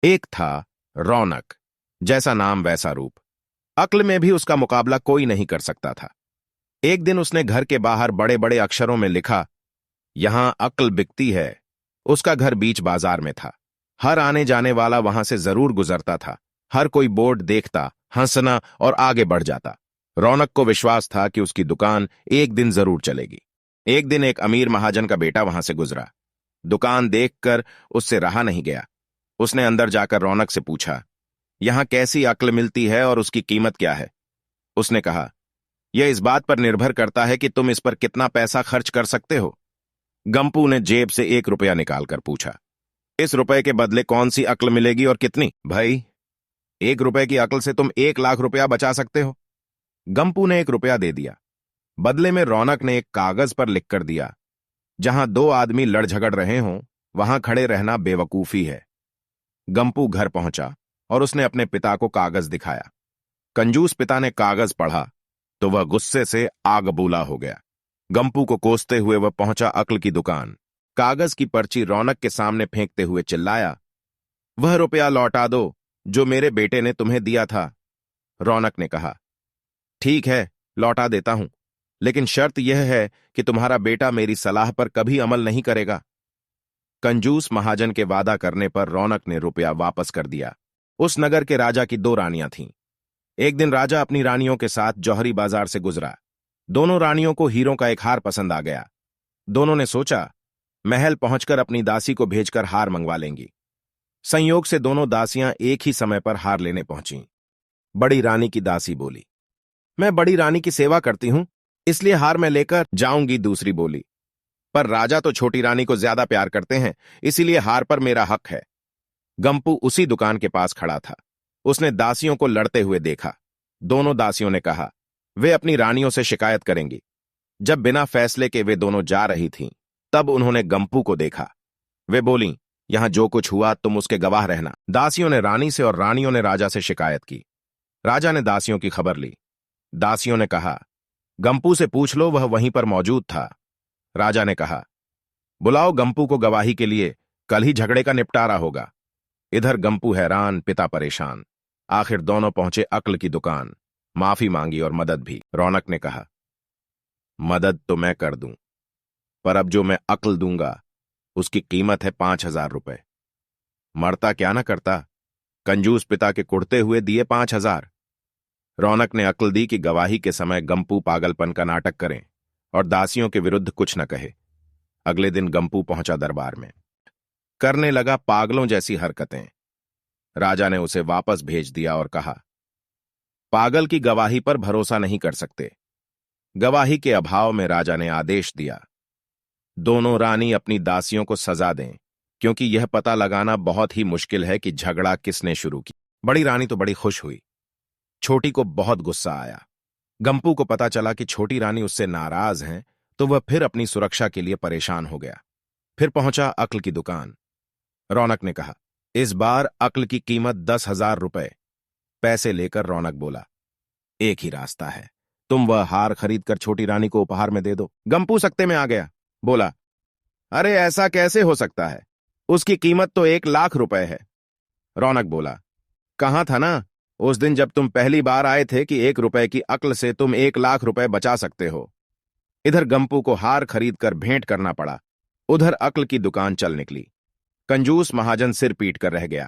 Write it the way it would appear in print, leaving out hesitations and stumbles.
एक था रौनक, जैसा नाम वैसा रूप। अक्ल में भी उसका मुकाबला कोई नहीं कर सकता था। एक दिन उसने घर के बाहर बड़े बड़े अक्षरों में लिखा, यहां अक्ल बिकती है। उसका घर बीच बाजार में था। हर आने जाने वाला वहां से जरूर गुजरता था। हर कोई बोर्ड देखता, हंसना और आगे बढ़ जाता। रौनक को विश्वास था कि उसकी दुकान एक दिन जरूर चलेगी। एक दिन एक अमीर महाजन का बेटा वहां से गुजरा। दुकान देखकर उससे रहा नहीं गया। उसने अंदर जाकर रौनक से पूछा, यहां कैसी अक्ल मिलती है और उसकी कीमत क्या है? उसने कहा, यह इस बात पर निर्भर करता है कि तुम इस पर कितना पैसा खर्च कर सकते हो। गंपू ने जेब से 1 रुपया निकालकर पूछा, इस रुपए के बदले कौन सी अक्ल मिलेगी और कितनी? भाई, 1 रुपए की अक्ल से तुम 1 लाख रुपया बचा सकते हो। गंपू ने 1 रुपया दे दिया। बदले में रौनक ने एक कागज पर लिखकर दिया, जहां दो आदमी लड़ झगड़ रहे हों, वहां खड़े रहना बेवकूफी है। गंपू घर पहुंचा और उसने अपने पिता को कागज दिखाया। कंजूस पिता ने कागज पढ़ा तो वह गुस्से से आग बबूला हो गया। गंपू को कोसते हुए वह पहुंचा अक्ल की दुकान। कागज की पर्ची रौनक के सामने फेंकते हुए चिल्लाया, वह रुपया लौटा दो जो मेरे बेटे ने तुम्हें दिया था। रौनक ने कहा, ठीक है, लौटा देता हूं, लेकिन शर्त यह है कि तुम्हारा बेटा मेरी सलाह पर कभी अमल नहीं करेगा। कंजूस महाजन के वादा करने पर रौनक ने रुपया वापस कर दिया। उस नगर के राजा की 2 रानियां थीं। एक दिन राजा अपनी रानियों के साथ जौहरी बाजार से गुजरा। दोनों रानियों को हीरों का एक हार पसंद आ गया। दोनों ने सोचा, महल पहुंचकर अपनी दासी को भेजकर हार मंगवा लेंगी। संयोग से दोनों दासियां एक ही समय पर हार लेने पहुंचीं। बड़ी रानी की दासी बोली, मैं बड़ी रानी की सेवा करती हूं, इसलिए हार मैं लेकर जाऊंगी। दूसरी बोली, पर राजा तो छोटी रानी को ज्यादा प्यार करते हैं, इसीलिए हार पर मेरा हक है। गंपू उसी दुकान के पास खड़ा था। उसने दासियों को लड़ते हुए देखा। दोनों दासियों ने कहा, वे अपनी रानियों से शिकायत करेंगी। जब बिना फैसले के वे दोनों जा रही थीं, तब उन्होंने गंपू को देखा। वे बोलीं, यहां जो कुछ हुआ तुम उसके गवाह रहना। दासियों ने रानी से और रानियों ने राजा से शिकायत की। राजा ने दासियों की खबर ली। दासियों ने कहा, गंपू से पूछ लो, वह वहीं पर मौजूद था। राजा ने कहा, बुलाओ गंपू को गवाही के लिए, कल ही झगड़े का निपटारा होगा। इधर गंपू हैरान, पिता परेशान। आखिर दोनों पहुंचे अक्ल की दुकान। माफी मांगी और मदद भी। रौनक ने कहा, मदद तो मैं कर दूं, पर अब जो मैं अक्ल दूंगा उसकी कीमत है 5,000 रुपए। मरता क्या ना करता, कंजूस पिता के कुड़ते हुए दिए 5,000। रौनक ने अक्ल दी कि गवाही के समय गंपू पागलपन का नाटक करें और दासियों के विरुद्ध कुछ न कहे। अगले दिन गंपू पहुंचा दरबार में। करने लगा पागलों जैसी हरकतें। राजा ने उसे वापस भेज दिया और कहा, पागल की गवाही पर भरोसा नहीं कर सकते। गवाही के अभाव में राजा ने आदेश दिया, दोनों रानी अपनी दासियों को सजा दें, क्योंकि यह पता लगाना बहुत ही मुश्किल है कि झगड़ा किसने शुरू किया। बड़ी रानी तो बड़ी खुश हुई। छोटी को बहुत गुस्सा आया। गंपू को पता चला कि छोटी रानी उससे नाराज हैं, तो वह फिर अपनी सुरक्षा के लिए परेशान हो गया। फिर पहुंचा अक्ल की दुकान। रौनक ने कहा, इस बार अक्ल की कीमत 10,000 रुपए। पैसे लेकर रौनक बोला, एक ही रास्ता है, तुम वह हार खरीद कर छोटी रानी को उपहार में दे दो। गंपू सकते में आ गया। बोला, अरे ऐसा कैसे हो सकता है, उसकी कीमत तो 1 लाख रुपए है। रौनक बोला, कहां था ना उस दिन जब तुम पहली बार आए थे कि 1 रुपए की अक्ल से तुम 1 लाख रुपए बचा सकते हो। इधर गंपू को हार खरीद कर भेंट करना पड़ा, उधर अक्ल की दुकान चल निकली। कंजूस महाजन सिर पीट कर रह गया।